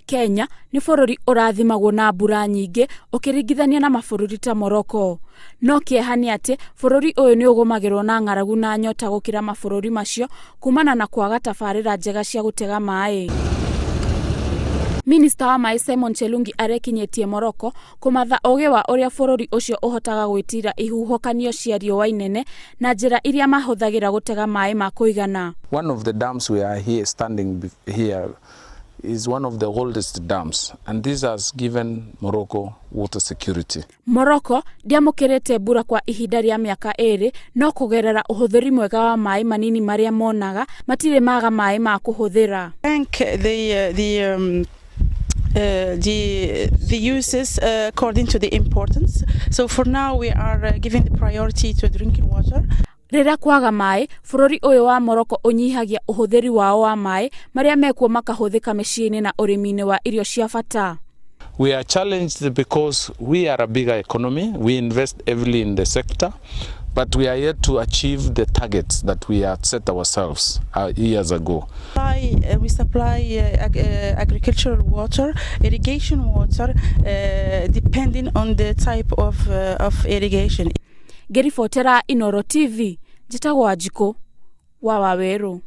Kenya ni bururi urathimagwo na mbura nyingi ukiringithania na mabũrũri ta Morocco. No kieha ni ati bururi uyu ni ugumagirwo na ng'aragu na nyota gukira mabũrũri macio kumana na kwaga tabarĩra njega cia gutega maai. Minista wa maai Simon Chelugui arekinyetie Morocco kumatha uugi wa uria bururi ucio uhotaga gwitira ihuhokanio cia riua inene na njira iria mahuthagira gutega maai ma kuigana. One of the dams we are here standing here is one of the oldest dams, and this has given Morocco water security. Morocco ndiamukirite mbura kwa ihinda ria miaka 2 no kugerera uhuthiri mwega wa maai manini maria monaga matire maaga maai ma kuhuthira. The uses according to the importance. So for now we are giving the priority to drinking water. Riria kwaga maai, bururi uyu wa Morocco unyihagia uhuthiri wao wa maai maria mekuo makahuthika miciini na urimi-ini wa irio cia bata. We are challenged because we are a bigger economy. We invest heavily in the sector, but we are yet to achieve the targets that we had set ourselves years ago. We supply agricultural water, irrigation water, depending on the type of irrigation. Gerifotera Inoro TV, jitagwo Wanjikũ wa Waweru.